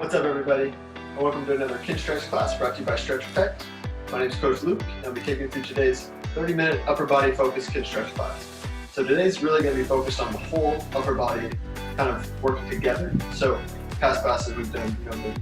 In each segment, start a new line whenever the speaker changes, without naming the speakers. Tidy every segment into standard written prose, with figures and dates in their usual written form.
What's up, everybody, and welcome to another Kinstretch class brought to you by Stretch Effect. My name is Coach Luke, and I'll be taking you through today's 30-minute upper body focused Kinstretch class. So today's really going to be focused on the whole upper body kind of working together. So past classes we've done,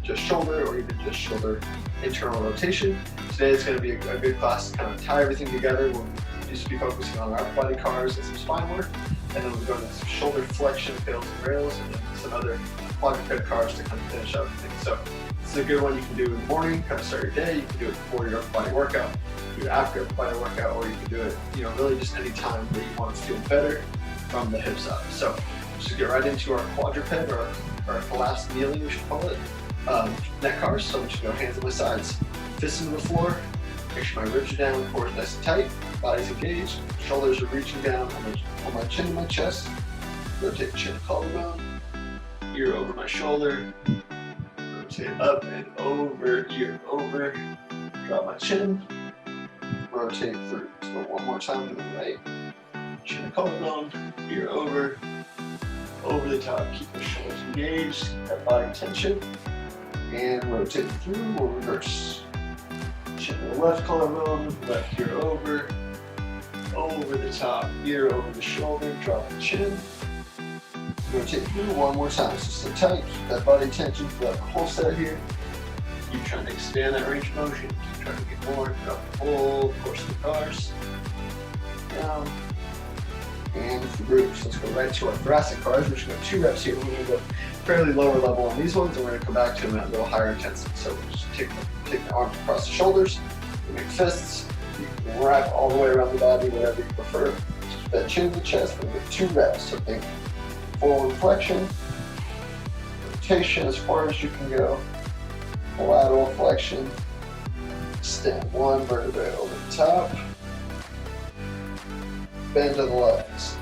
just shoulder or even just shoulder internal rotation. Today is going to be a good class to kind of tie everything together. We'll just be focusing on our upper body cars and some spine work, and then we'll go into some shoulder flexion, tails and rails, and then some other quadruped cars to kind of finish up everything. So this is a good one you can do in the morning, kind of start your day. You can do it before your upper body workout, do it after your upper body workout, or you can do it, really just any time that you want to feel better from the hips up. So just get right into our quadruped, or our collapsed kneeling, we should call it, neck cars. So I'm just going to go hands on my sides, fists into the floor, make sure my ribs are down, core is nice and tight, body's engaged, shoulders are reaching down, I'm going to pull my chin to my chest, rotate chin collarbone, ear over my shoulder, rotate up and over, ear over, drop my chin, rotate through. Let's go one more time to the right, chin to collarbone, ear over the top, keep the shoulders engaged, keep that body tension, and rotate through or reverse. Chin to the left collarbone, left ear over the top, ear over the shoulder, drop the chin. Rotate through one more time, so stay tight, keep that body tension throughout the whole set here. Keep trying to expand that range of motion, keep trying to get more throughout the whole course of the cars. Down and through. So let's go right to our thoracic cars. We're just going to go 2 reps here. We're going to go fairly lower level on these ones, and we're going to come back to them at a little higher intensity. So we'll just take the arms across the shoulders, we make fists, you can wrap all the way around the body, whatever you prefer. Keep that chin to the chest. We're going to do 2 reps. So think forward flexion, rotation as far as you can go, lateral flexion, extend one vertebrae over the top, bend to the left,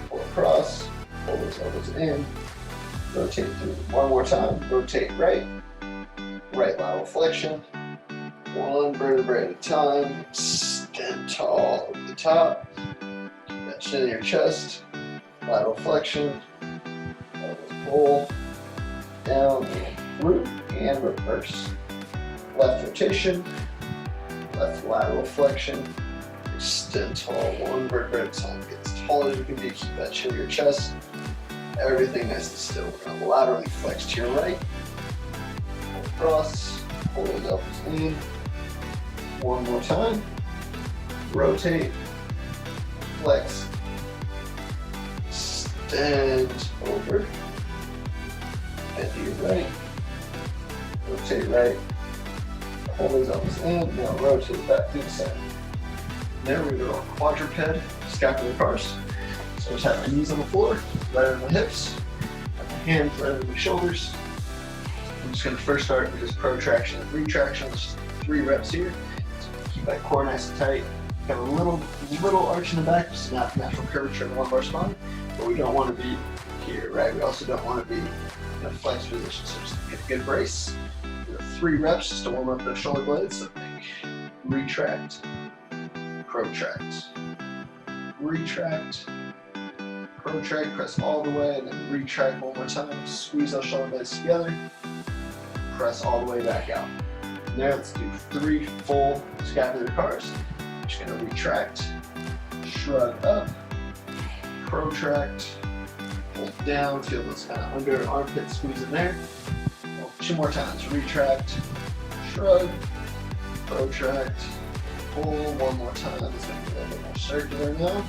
pull across, pull those elbows in, rotate through. One more time, rotate right lateral flexion, one vertebrae at a time, extend tall over the top, keep that chin in your chest, lateral flexion, pull, down and through, and reverse. Left rotation, left lateral flexion, extend tall, one vertebrae at a time. Get as tall as you can be, keep that chin in your chest. Everything nice and still. We're going to laterally flex to your right, pull across, pull those elbows in. One more time, rotate, flex, extend over, bend to your right, rotate right, pull those elbows in, now rotate back to the center. There we go, quadruped scapular cars. So just have my knees on the floor, right on my hips, have my hands right on my shoulders. I'm just going to first start with just protraction and retraction. Just 3 reps here. So keep that core nice and tight. Got a little arch in the back, just not natural curvature in the lumbar spine, but we don't want to be here, right? We also don't want to be in a flex position, so just get a good brace. Do 3 reps just to warm up the shoulder blades. So think retract, protract, retract, protract, press all the way, and then retract one more time. Squeeze those shoulder blades together, press all the way back out. Now let's do 3 full scapular cars. I'm just going to retract, shrug up, protract, pull down, feel those kind of under armpit squeeze in there. 2 more times, retract, shrug, protract, pull, one more time. It's going to be a little bit more circular now.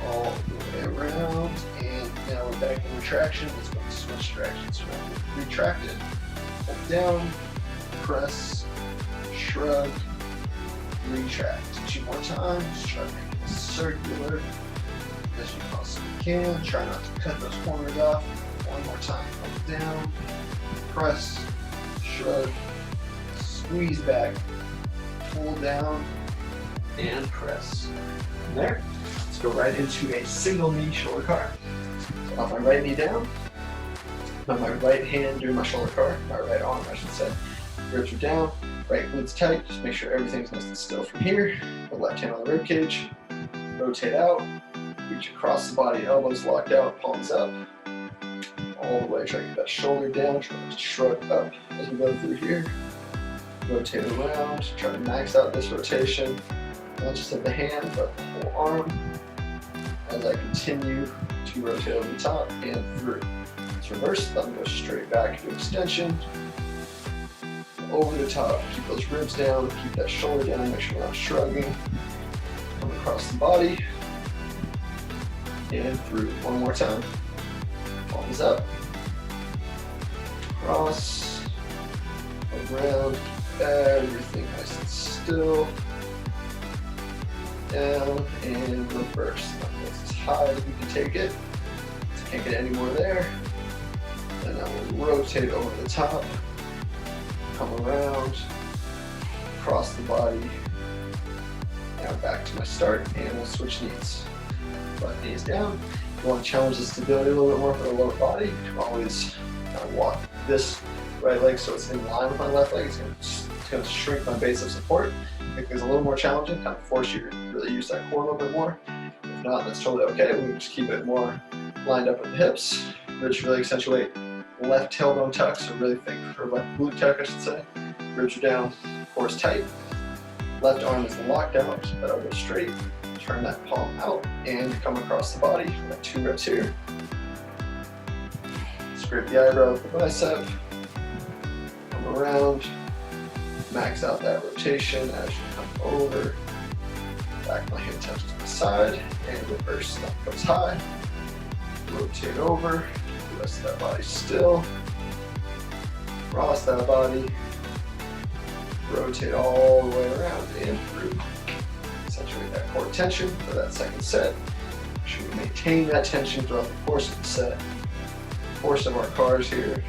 All the way around, and now we're back in retraction. Let's go switch directions. So we're retracted, pull down, press, shrug, retract. 2 more times. Try to make it as circular as you possibly can. Try not to cut those corners off. One more time. Pull down, press, shrug, squeeze back, pull down, and press. And there. Let's go right into a single knee shoulder car. So off my right knee down, on my right hand doing my shoulder car, my right arm I should say. Ribs are down, right glutes tight, just make sure everything's nice and still from here. The left hand on the rib cage, rotate out, reach across the body, elbows locked out, palms up, all all the way. Try to get that shoulder down, try to shrug up as we go through here. Rotate around, try to max out this rotation, not just of the hand, but the whole arm, as I continue to rotate over the top and through. Let's reverse, thumb goes straight back into extension, over the top, keep those ribs down, keep that shoulder down, make sure you're not shrugging. Come across the body, and through. One more time. Palms up, cross, around, everything nice and still, down, and reverse. Thumb goes as high as we can take it. Can't get any more there. And I will rotate over the top, come around, cross the body, now back to my start, and we'll switch knees. Left knees down. If you want to challenge the stability a little bit more for the lower body, you can always kind of walk this right leg so it's in line with my left leg. It's going to shrink my base of support, make things a little more challenging, kind of force you to really use that core a little bit more. If not, that's totally okay. We can just keep it more lined up with the hips. Ribs really accentuate left tailbone tuck, so really think for left glute tuck, I should say. Ribs are down, core is tight. Left arm is locked out, that elbow straight. Turn that palm out and come across the body. We got 2 reps here. Scrape the eyebrow with the bicep. Come around. Max out that rotation as you come over. Back my hand touches the side and reverse. Thumb goes high. Rotate over. The rest of that body still. Cross that body. Rotate all the way around and through. Accentuate that core tension for that second set. Make sure we maintain that tension throughout the course of the set. Force of our cars here.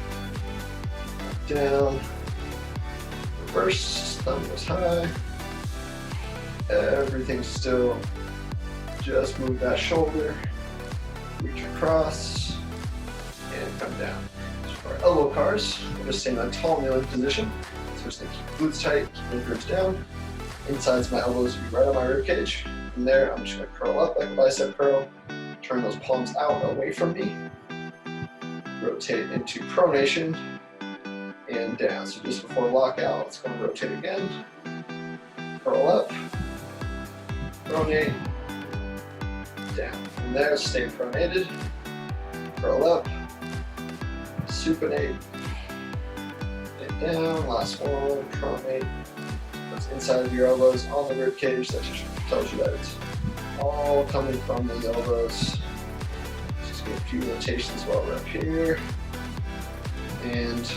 Down. Reverse. Thumb goes high. Everything's still. Just move that shoulder. Reach across. And come down. So for our elbow cars, we're just staying in a tall kneeling position. So just keep glutes tight, keep the ribs down. Insides my elbows will be right on my rib cage. From there, I'm just going to curl up like a bicep curl. Turn those palms out away from me. Rotate into pronation and down. So just before lockout, let's go and rotate again. Curl up, pronate, down. From there, stay pronated. Curl up, supinate, and down. Last one, pronate. That's inside of your elbows on the rib cage. That just tells you that it's all coming from those elbows. Just get a few rotations while we're up here. And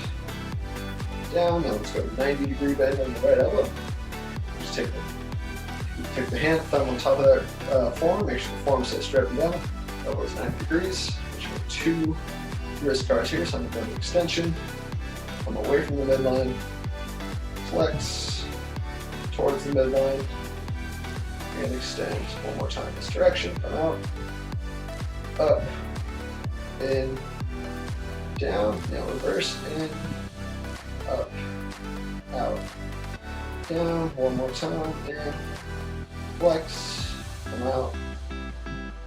down. Now let's go 90-degree bend on the right elbow. Just take the hand, thumb on top of that forearm. Make sure the forearm stays straight down. Elbow is 90 degrees. Make sure 2 wrist guards here. So I'm going to extension. Come away from the midline. Flex towards the midline. And extend. One more time this direction. Come out. Up. In. Down. Now reverse. In. Up. Out. Down. One more time. In. Flex. Come out.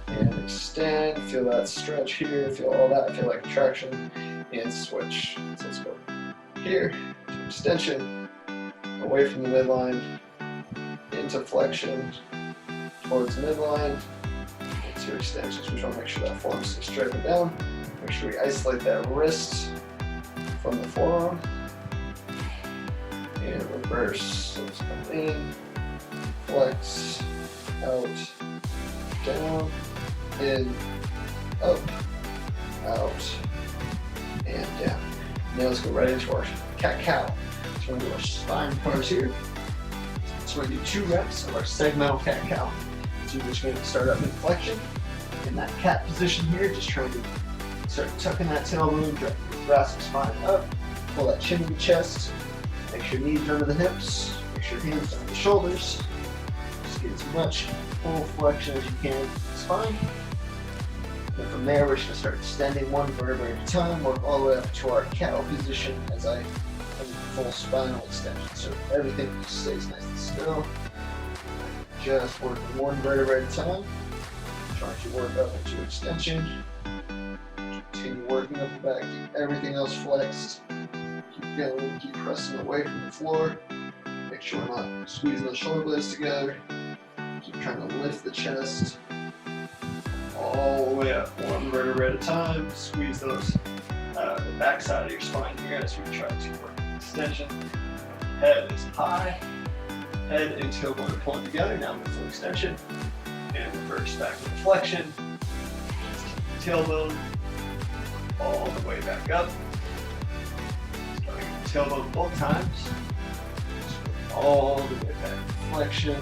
And extend. Feel that stretch here. Feel all that. Feel like traction. And switch. So let's go here to extension. Away from the midline. Into flexion. Towards midline. Into extension. So we want to make sure that forearm stays straight and down. Make sure we isolate that wrist from the forearm. And reverse. So let's come in. Flex. Out. Down. In. Up. Out. And down. Now let's go right into our cat-cow. So we're going to do our spine pose here. So we're going to do 2 reps of our segmental cat-cow. So you're just going to start up in flexion. In that cat position here, just trying to start tucking that tailbone, drop your thoracic spine up, pull that chin to the chest, make sure knees are under the hips, make sure hands are on the shoulders. Just get as much full flexion as you can in the spine. And from there, we're just going to start extending one vertebra at a time, work all the way up to our cow position as I have full spinal extension. So everything just stays nice and still. Just working one vertebra at a time. Trying to work up into extension. 2, Continue working up the back, keep everything else flexed. Keep going, keep pressing away from the floor. Make sure we're not squeezing the shoulder blades together. Keep trying to lift the chest all the way up, one vertebrae at a time. Squeeze those the back side of your spine here as we try to work extension. Head is high, head and tailbone are pulling together. Now with full extension and reverse back to flexion. Tailbone all the way back up. Starting with tailbone both times. All the way back to flexion.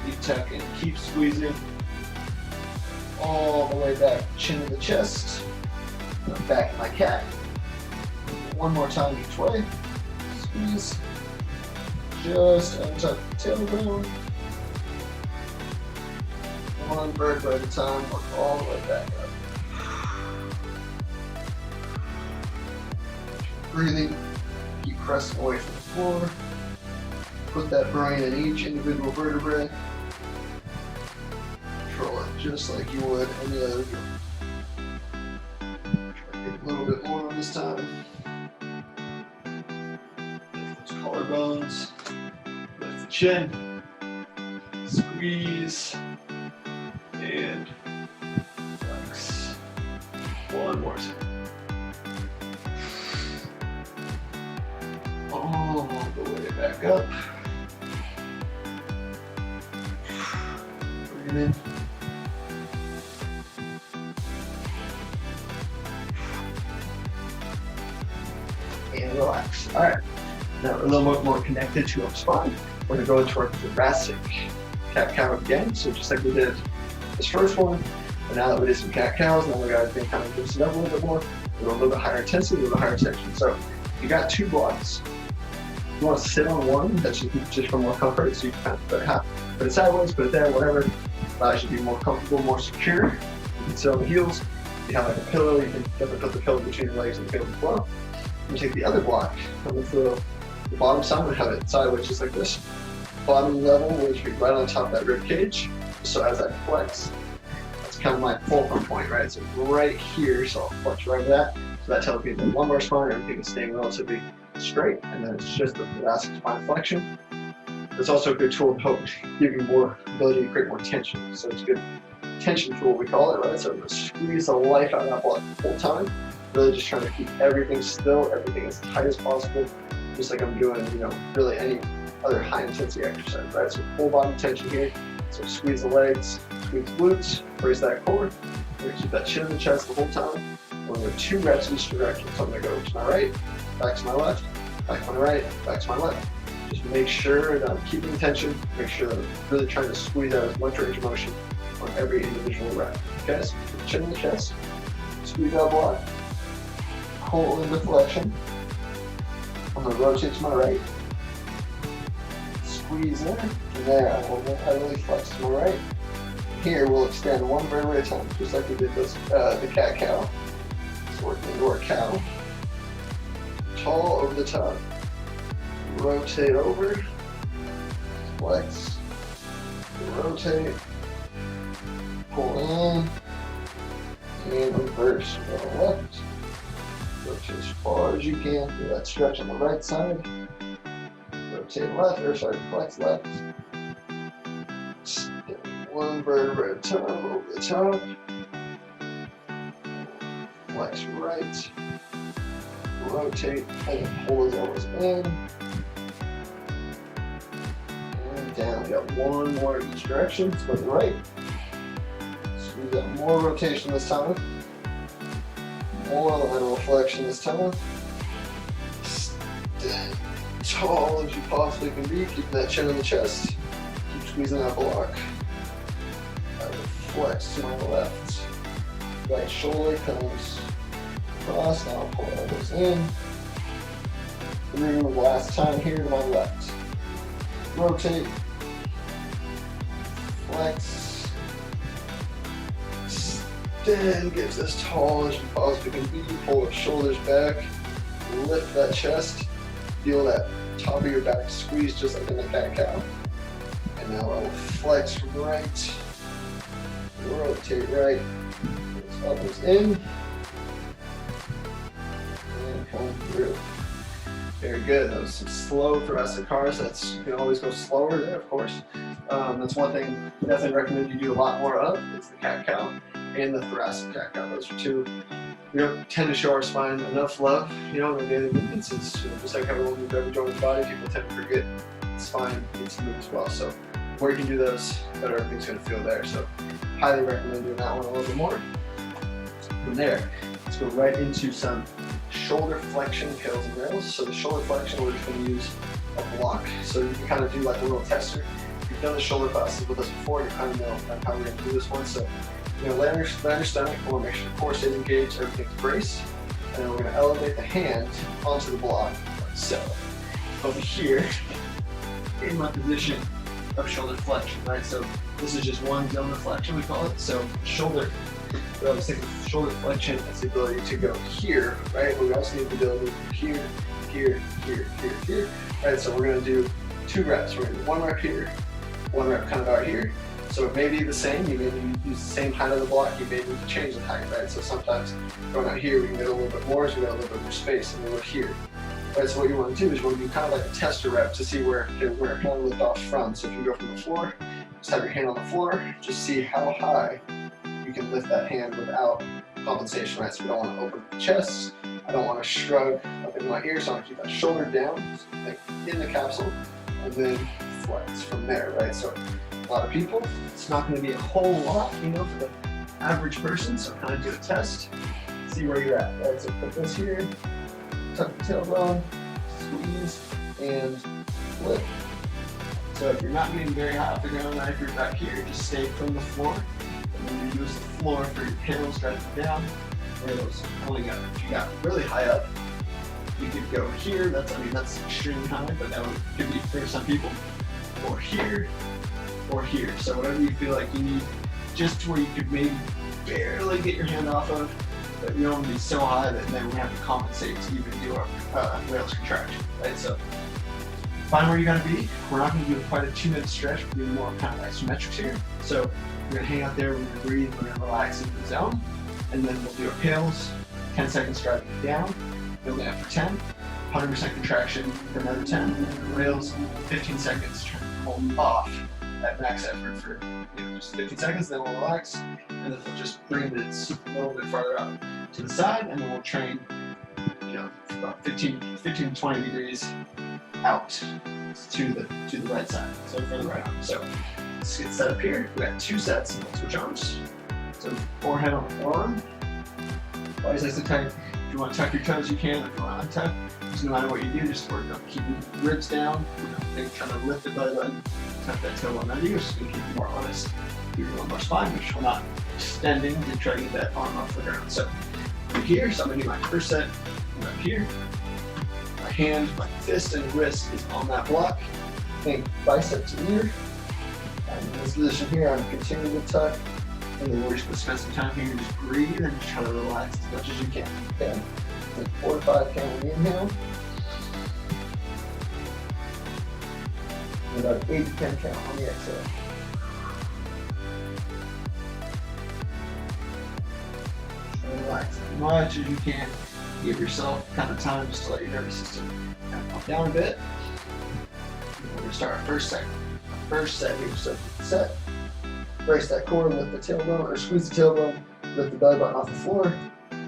Keep tucking, keep squeezing. All the way back, chin to the chest. Back in my cat. One more time each way. Squeeze. Just untuck the tailbone. One vertebra at a time, work all the way back up. Breathing, keep pressing away from the floor. Put that brain in each individual vertebrae. Control it just like you would any other joint. Try to get a little bit more on this time. Lift those collarbones. Lift the chin. Squeeze. And flex. One more time. All the way back up. Breathe in. And relax. All right. Now we're a little bit more connected to our spine. We're going to go into our thoracic cat-cow again. So just like we did this first one, but now that we did some cat-cows, now we got to kind of loosen up a little bit more. We're going a little bit higher intensity, a little bit higher tension. So you got two blocks. You want to sit on one, that's just for more comfort, so you can kind of put it sideways, put it there, whatever. Allows you to be more comfortable, more secure. You can sit on the heels. If you have like a pillow, you can definitely put the pillow between your legs and the pillow as well. You take the other block, come with the bottom side, and have it sideways just like this. Bottom level will be right on top of that rib cage. So as I flex, that's kind of my fulcrum point, right? So right here, so I'll flex right over that. So that tells me the lumbar spine, everything is staying relatively straight, and then it's just the thoracic spine flexion. It's also a good tool to help give you more ability to create more tension. So it's a good tension tool, we call it, right? So I'm going to squeeze the life out of that block the whole time. Really just trying to keep everything still, everything as tight as possible, just like I'm doing, really any other high intensity exercise, right? So full body tension here. So squeeze the legs, squeeze the glutes, brace that core. We're going to keep that chin in the chest the whole time. We're going to go 2 reps each direction. So I'm going to go to my right, back to my left, back to my right, back to my left. Just make sure that I'm keeping tension, make sure that I'm really trying to squeeze out as much range of motion on every individual rep. Okay, so chin in the chest, squeeze out block, pull into flexion. I'm going to rotate to my right, squeeze in, and there I really flex to my right. Here we'll extend one vertebrae at a time, just like we did this, the cat-cow. So working into our cow. Tall over the top. Rotate over. Flex. Rotate. Pull in. And reverse. Go left. Rotate as far as you can. Do that stretch on the right side. Rotate left, flex left. One vertebrae at a time, over the top. Flex right. Rotate, and pull his elbows in. And down. We got one more in each direction. Let's go to the right. Squeeze out more rotation this time. More lateral flexion this time. Stand tall as you possibly can be, keeping that chin in the chest. Keep squeezing that block. I will flex to my left. Right shoulder comes across, now I'll pull elbows in. Through last time here to my left. Rotate. Flex. Stand, get as tall as you possibly can be. Pull the shoulders back. Lift that chest. Feel that top of your back squeeze just like in the cat-cow. And now I will flex from right. Rotate right. Elbows in. And come through. Very good. That was some slow thoracic cars. You can always go slower there, of course. That's one thing I definitely recommend you do a lot more of. It's the cat-cow and the thoracic cat-cow. Those are two we don't tend to show our spine enough love, in our daily movements. It's just like everyone moves every joint of the body, people tend to forget the spine needs to move as well. So the more you can do those, the better everything's going to feel there. So highly recommend doing that one a little bit more. From there, let's go right into some shoulder flexion pills and rails. So the shoulder flexion, we're just going to use a block. So you can kind of do like a little tester. If you've done the shoulder classes with us before, you kind of know how we're going to do this one. So lay on your stomach, we'll make sure the core stays engaged, everything's braced. And then we're going to elevate the hand onto the block, like so. Over here, in my position of shoulder flexion, right? So this is just one zone of flexion, we call it. So shoulder, we always think of shoulder flexion as the ability to go here, right? But we also need the ability to go here, here, here, here, here, right? So we're going to do 2 reps. We're going to do 1 rep here, 1 rep kind of out here. So it may be the same, you may use the same height of the block, you may need to change the height, right? So sometimes going out here, we can get a little bit more, so we got a little bit more space, and then we're here. Right, so what you want to do is you want to do kind of like a tester rep to see where it kind of lift off from. So if you go from the floor, just have your hand on the floor, just see how high you can lift that hand without compensation, right? So we don't want to open the chest, I don't want to shrug up into my ear, so I want to keep that shoulder down, like in the capsule, and then flex from there, right? So a lot of people, it's not going to be a whole lot, for the average person, so kind of do a test, see where you're at, right? So put this here, tuck the tailbone, squeeze, and lift. So if you're not getting very high off the ground, right, if you're back here, just stay from the floor, and then you use the floor for your tails driving down, rails pulling up. If you got really high up, you could go here, that's extremely high, but that could be for some people, or here, or here. So whatever you feel like you need, just where you could maybe barely get your hand off of, but you don't want to be so high that then we have to compensate to even do our rails contraction, right? So find where you gotta be. We're not gonna do quite a 2-minute stretch, we're doing more kind of isometrics here. So we're gonna hang out there, we're gonna breathe, we're gonna relax into the zone, and then we'll do our pills, 10 seconds driving down, building up for 10, 100% contraction for another 10, and rails, 15 seconds, trying to pull off at max effort for just 15 seconds, then we'll relax, and then we'll just bring this a little bit farther out to the side, and then we'll train about 15 to 20 degrees out to the right side, so for the right arm. So let's get set up here. We got 2 sets, and we'll switch arms. So forehead on the forearm. Always nice to tight. If you want to tuck your toes, you can. If you want to untuck, just no matter what you do, just work on keeping ribs down. Maybe trying to lift the belly button, tuck that tailbone under you. Just going to keep you more honest. Keep your lumbar spine, which we're not extending to try to get that arm off the ground. So right here, so I'm going to do my first set right here. My hand, my fist, and wrist is on that block. Think bicep to ear. I'm in this position here. I'm continuing to tuck. And then we're just going to spend some time here, just breathe and just try to relax as much as you can. Okay? Then 4 to 5 count on the inhale. And about 8 to 10 count on the exhale. Try to relax as much as you can. Give yourself kind of time just to let your nervous system kind of calm down a bit. And we're going to start our first set. First set here. So set. Brace that core, lift the tailbone, or squeeze the tailbone, lift the belly button off the floor,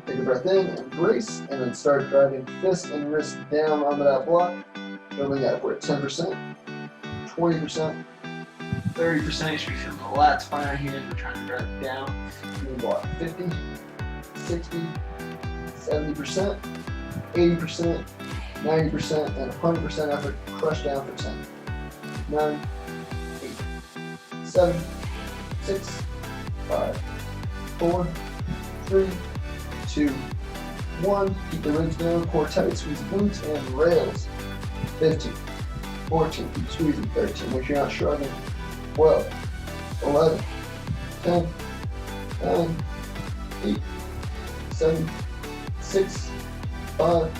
take a breath in and brace, and then start driving fist and wrist down onto that block, building up. We're at 10%, 20%, 30%. You should be feeling the lats fire here. We're trying to drive it down. Move block 50, 60, 70%, 80%, 90%, and 100% effort. Crush down for 10, 9, 8, 7, 6, 5, 4, 3, 2, 1. Keep the ribs down, core tight, squeeze the glutes, and rails. 15, 14, keep squeezing. 13, make sure you're not shrugging. 12, 11, 10, 9, 8, 7, 6, 5,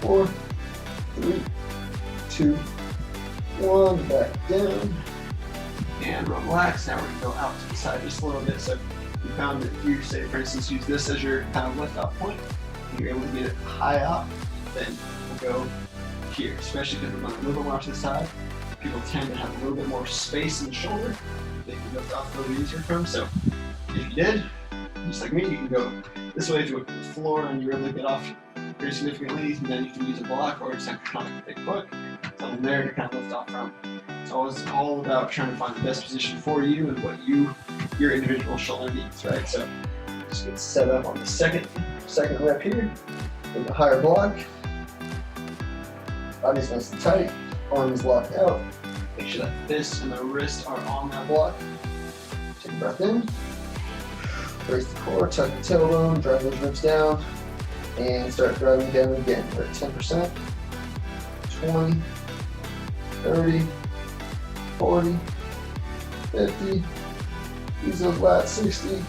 4, 3, 2, 1. Back down. And relax. Now we're going to go out to the side just a little bit. So We found that if you say, for instance, use this as your kind of lift off point, and you're able to get it high up, then we'll go here, especially because we're going a little more to the side. People tend to have a little bit more space in the shoulder. They can lift off a little easier from. So if you did, just like me, you can go this way through the floor and you're able to get off pretty significantly, and then you can use a block or just have kind of like a thick hook, something there to kind of lift off from. It's always all about trying to find the best position for you and what your individual shoulder needs, right? So just get set up on the second rep here with the higher block. Body's nice and tight, arm is locked out. Make sure that fist and the wrist are on that block. Take a breath in. Brace the core, tuck the tailbone, drive those ribs down, and start driving down again. We're at 10%, 20, 30, 40, 50, use those lats, 60,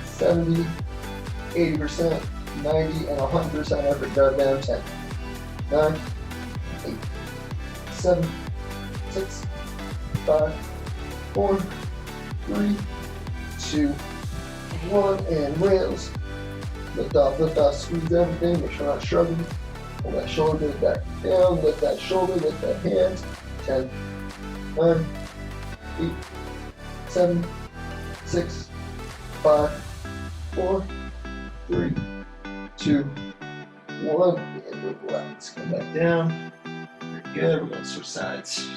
70, 80%, 90, and 100% effort, drive down, 10, 9, 8, 7, 6, 5, 4, 3, 2, 1, and rails. Lift off, squeeze everything, make sure you're not shrugging. Pull that shoulder back down, lift that shoulder, lift that hand. 10, 9, 8, 7, 6, 5, 4, 3, 2, 1, and relax. Come back down. Very good. We're going to switch sides.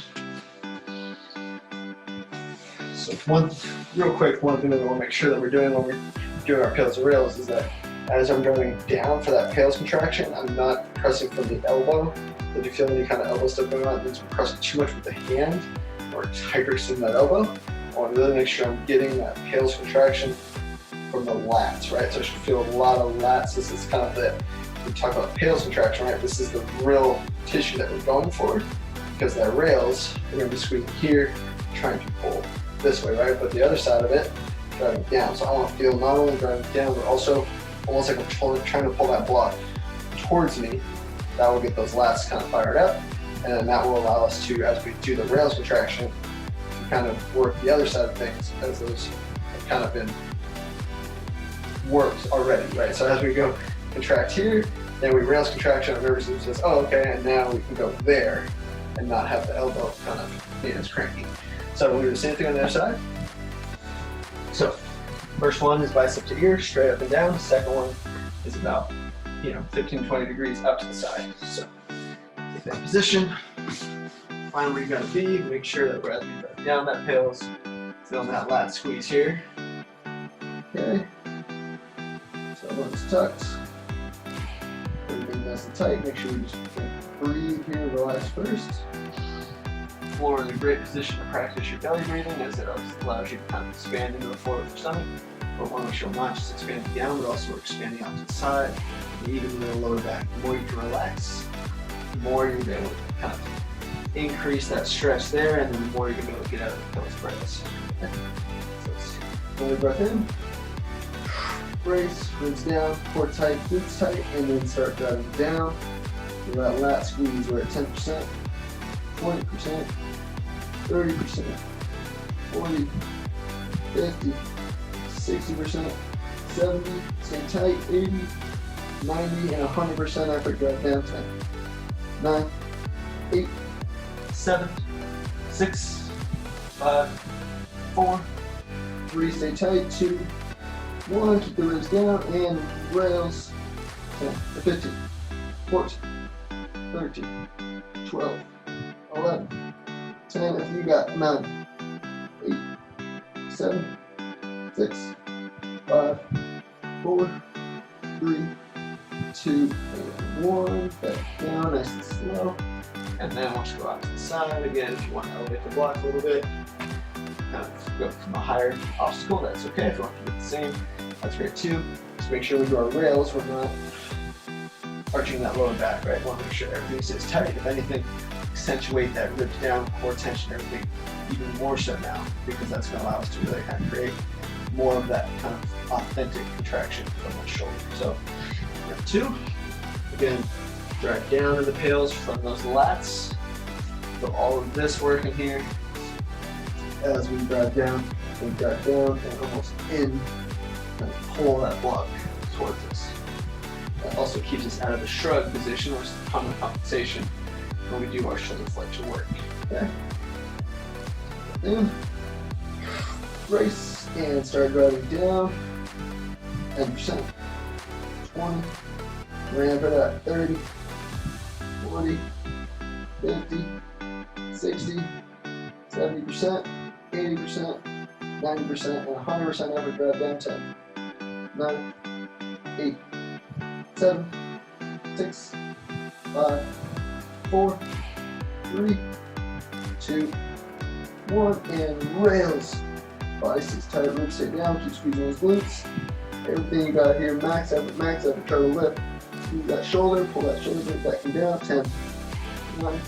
So one thing that we want to make sure that we're doing when we're doing our pils and rails is that as I'm going down for that pils contraction, I'm not pressing from the elbow. If you feel any kind of elbow stuff going on, it means we're pressing too much with the hand or hyperextending that elbow. I want to really make sure I'm getting that pils contraction from the lats, right? So I should feel a lot of lats. This is kind of we talk about pils contraction, right? This is the real tissue that we're going for, because that rails, we're going to be squeezing here, trying to pull this way, right? But the other side of it, driving down. So I want to feel not only driving down, but also almost like I'm trying to pull that block towards me. That will get those lats kind of fired up, and then that will allow us to, as we do the rails contraction, to kind of work the other side of things, as those have kind of been worked already, right? So as we go contract here, then we rails contraction, our nervous system says, oh, okay, and now we can go there and not have the elbow kind of being as cranky. So we'll do the same thing on the other side. So first one is bicep to ear, straight up and down. Second one is about 15, 20 degrees up to the side. So get that position. Find where you're going to be. Make sure that we're as we drive down that pils, feeling that lat squeeze here. Okay. So elbows tucked. Everything nice and tight. Make sure we just breathe here, relax first. Floor is a great position to practice your belly breathing, as it allows you to kind of expand into the floor of your stomach. But we want to make sure we're not just expanding down, but also we're expanding out to the side, and even in the lower back. The more you can relax, the more you're able to kind of increase that stretch there, and then the more you're going to be able to get out of those breaths. Okay. So let's fully breath in, brace, ribs down, core tight, glutes tight, and then start driving down. With that lat squeeze, we're at 10%, 20%, 30%, 40, 50, 60%, 70, stay tight, 80, 90, and 100% effort, drive down 10, 9, 8, 7, 6, 5, 4, 3, stay tight, 2, 1, keep the ribs down, and rails, 10, 15, 14, 13, 12, 11, 10, if you got 9, 8, 7, 6, 5, 4, 3, 2, and 1. Back down, nice and slow. And then once you go out to the side, again, if you want to elevate the block a little bit, kind of go from a higher obstacle, that's okay. If you want to keep it the same, that's great too. Just make sure we do our rails, we're not arching that lower back, right? We want to make sure everything stays tight. If anything, accentuate that ribs down, core tension, everything even more so now, because that's going to allow us to really kind of create more of that kind of authentic contraction from the shoulder. So, rep 2, again, drive down to the pils from those lats. So all of this working here as we drive down and almost in and pull that block towards us. That also keeps us out of the shrug position, which is a common compensation when we do our shoulder flexion work. Okay. Then brace and start driving down. 10%, 20, ramp it up, 30, 40, 50, 60, 70%, 80%, 90%, and 100% ever drive down 10, 9, 8, 7, 6, 5, 4, 3, 2, 1, and rails. Body stays tight, ribs stay down, keep squeezing those glutes. Everything you got here, max effort, try to lift. Squeeze that shoulder, pull that shoulder blade back and down. 10, 9,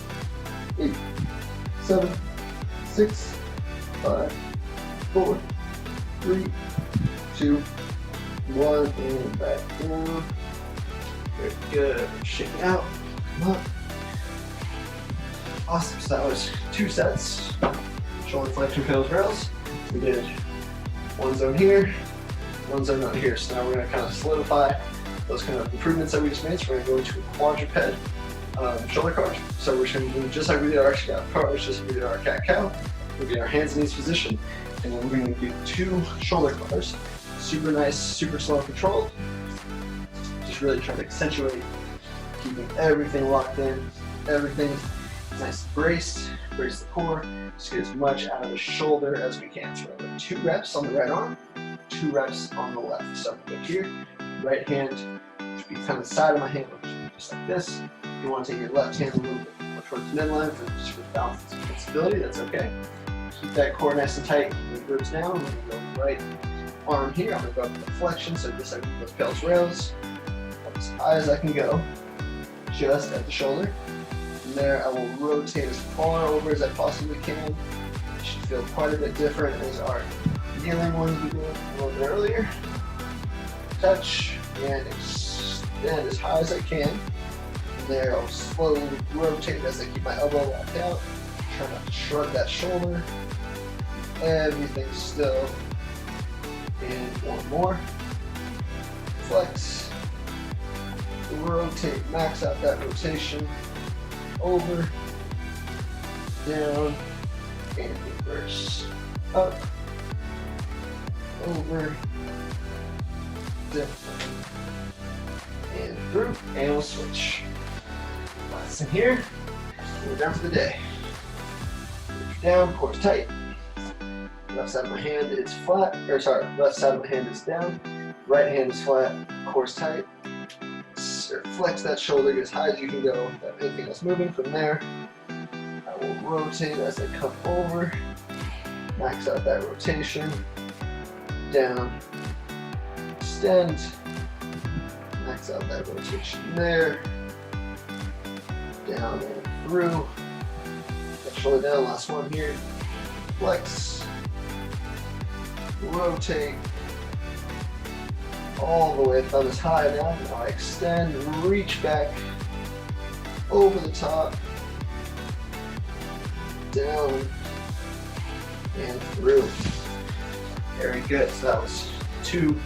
8, 7, 6, 5, 4, 3, 2, 1, and back down. Very good. Shake out. Come up. Awesome. So that was 2 sets. Shoulder flexion, pillows, rails. We did one zone here, one zone out here. So now we're going to kind of solidify those kind of improvements that we just made. So we're going to go into a quadruped shoulder cars. So we're just going to do just like we did our scout cars, just like we did our cat-cow. We'll get our hands in each position, and then we're going to do 2 shoulder cars. Super nice, super slow and controlled. Just really trying to accentuate keeping everything locked in, everything nice and braced, brace the core, just get as much out of the shoulder as we can. So we're going to do 2 reps on the right arm, 2 reps on the left. So I'm going to go here, right hand should be kind of the side of my hand, just like this. You want to take your left hand a little bit more towards the midline for balance and flexibility, that's okay. Keep that core nice and tight, keep the ribs down. I'm going to go right arm here, I'm going to go up with the flexion, so just like those pelvis rails, up as high as I can go, just at the shoulder. From there, I will rotate as far over as I possibly can. It should feel quite a bit different as our kneeling ones we did a little bit earlier. Touch and extend as high as I can. From there, I'll slowly rotate as I keep my elbow locked out. Try not to shrug that shoulder. Everything still. And one more. Flex. Rotate, max out that rotation. Over, down, and reverse. Up, over, down, and through, and we'll switch. Last in here, we're done for the day. Down, core's tight. Left side of my hand is flat, or sorry, left side of my hand is down. Right hand is flat, core's tight. Flex that shoulder, get as high as you can go without anything else moving. From there, I will rotate as I come over, max out that rotation, down, extend, max out that rotation there, down and through, that shoulder down, last one here, flex, rotate, all the way thumb is high now. Now I extend, reach back over the top, down, and through. Very good. So that was 2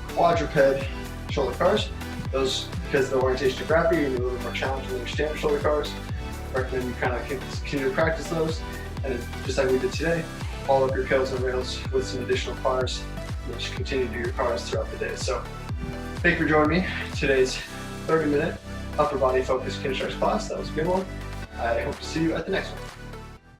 quadruped shoulder cars. Those, because the orientation of gravity, you're a little more challenging than your standard shoulder cars. I recommend you kind of continue to practice those, and just like we did today, follow up your pillows and rails with some additional cars. And just continue to do your cars throughout the day. So thank you for joining me today's 30-minute upper body focused Kinstretch class. That was a good one. I hope to see you at the next one.